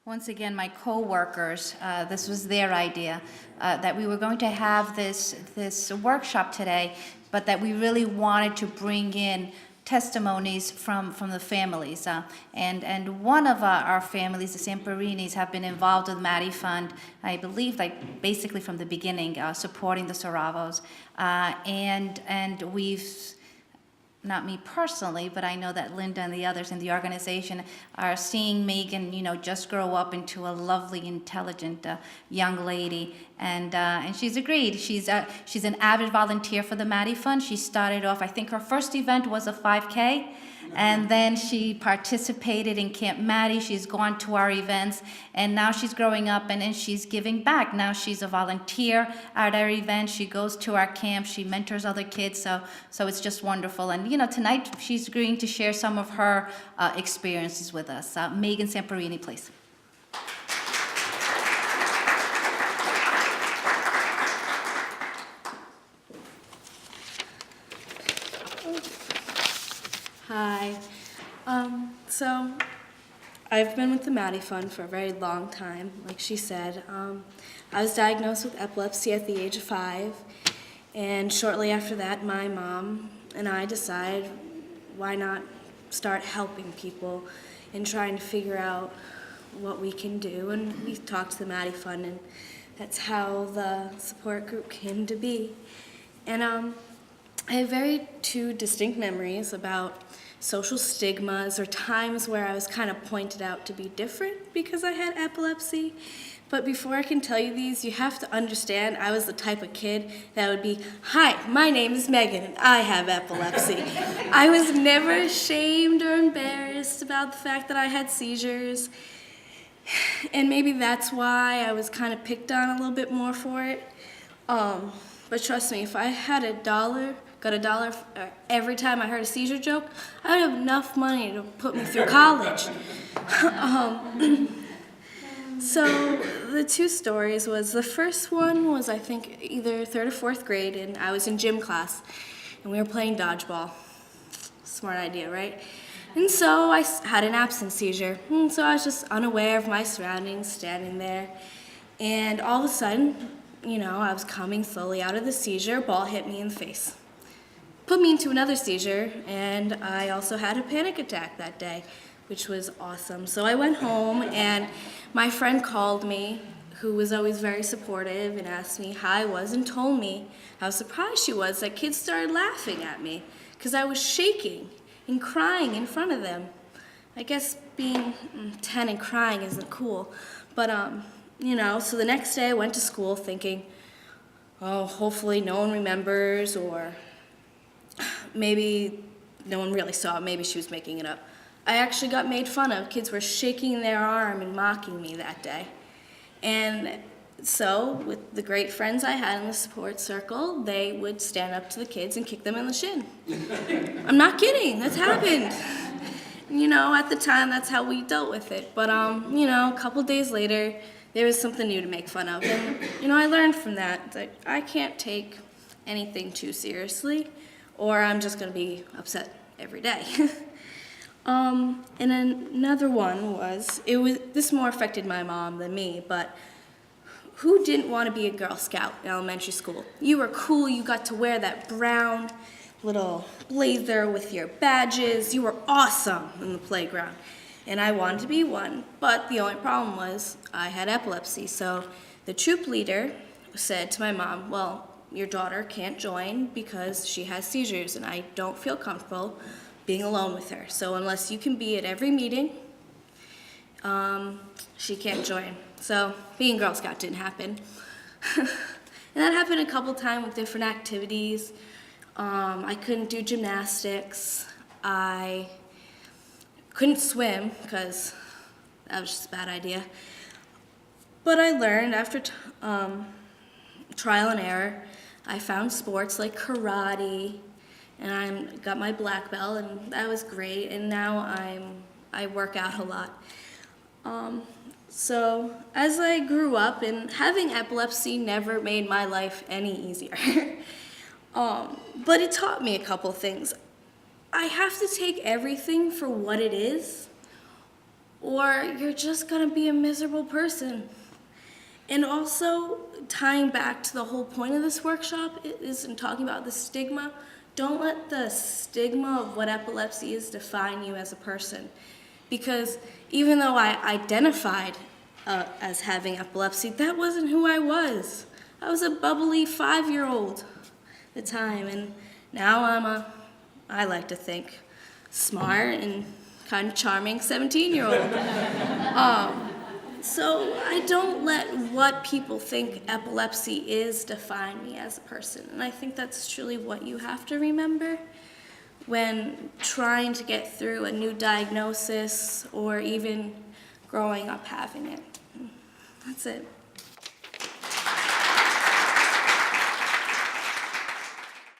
Once again, my co-workers, this was their idea, that we were going to have this workshop today, but that we really wanted to bring in testimonies from the families. And one of our families, the Zamperinis, have been involved with Matty Fund, I believe, like basically from the beginning, supporting the Saravos. And we've, not me personally, but I know that Linda and the others in the organization are seeing Meghan, just grow up into a lovely, intelligent young lady, and she's agreed. She's an avid volunteer for the Matty Fund. She started off, I think her first event was a 5K, and then she participated in Camp Matty. She's gone to our events, and now she's growing up and she's giving back. Now she's a volunteer at our events. She goes to our camp. She mentors other kids, so it's just wonderful. And tonight she's agreeing to share some of her experiences with us. Meghan Zamperini, please. Hi. So I've been with the Matty Fund for a very long time, like she said. I was diagnosed with epilepsy at the age of 5, and shortly after that, my mom and I decided, why not start helping people and trying to figure out what we can do, and we talked to the Matty Fund, and that's how the support group came to be. And I have two distinct memories about social stigmas or times where I was kind of pointed out to be different because I had epilepsy. But before I can tell you these, you have to understand I was the type of kid that would be, "Hi, my name is Meghan and I have epilepsy." I was never ashamed or embarrassed about the fact that I had seizures. And maybe that's why I was kind of picked on a little bit more for it. But trust me, if I had got a dollar every time I heard a seizure joke, I would have enough money to put me through college. So the two stories was, the first one was I think either 3rd or 4th grade, and I was in gym class, and we were playing dodgeball. Smart idea, right? And so I had an absence seizure, and so I was just unaware of my surroundings, standing there, and all of a sudden, I was coming slowly out of the seizure, a ball hit me in the face. Put me into another seizure, and I also had a panic attack that day, which was awesome. So I went home, and my friend called me, who was always very supportive, and asked me how I was and told me how surprised she was that kids started laughing at me because I was shaking and crying in front of them. I guess being 10 and crying isn't cool, but so the next day I went to school thinking, oh, hopefully no one remembers, or maybe no one really saw it, maybe she was making it up. I actually got made fun of. Kids were shaking their arm and mocking me that day. And so, with the great friends I had in the support circle, they would stand up to the kids and kick them in the shin. I'm not kidding, that's happened. At the time, that's how we dealt with it. But, a couple days later, there was something new to make fun of. And, I learned from that I can't take anything too seriously, or I'm just going to be upset every day. And another one was, this more affected my mom than me, but who didn't want to be a Girl Scout in elementary school? You were cool, you got to wear that brown little blazer with your badges, you were awesome in the playground. And I wanted to be one, but the only problem was I had epilepsy, so the troop leader said to my mom, well, your daughter can't join because she has seizures, and I don't feel comfortable being alone with her. So unless you can be at every meeting, she can't join. So being Girl Scout didn't happen. And that happened a couple times with different activities. I couldn't do gymnastics. I couldn't swim because that was just a bad idea. But I learned after trial and error. I found sports like karate, and I got my black belt, and that was great. And now I work out a lot. So as I grew up, and having epilepsy never made my life any easier. But it taught me a couple things. I have to take everything for what it is, or you're just gonna be a miserable person. And also, tying back to the whole point of this workshop is in talking about the stigma. Don't let the stigma of what epilepsy is define you as a person. Because even though I identified as having epilepsy, that wasn't who I was. I was a bubbly 5-year-old at the time, and now I like to think, smart and kind of charming 17-year-old. So I don't let what people think epilepsy is define me as a person. And I think that's truly what you have to remember when trying to get through a new diagnosis or even growing up having it. That's it.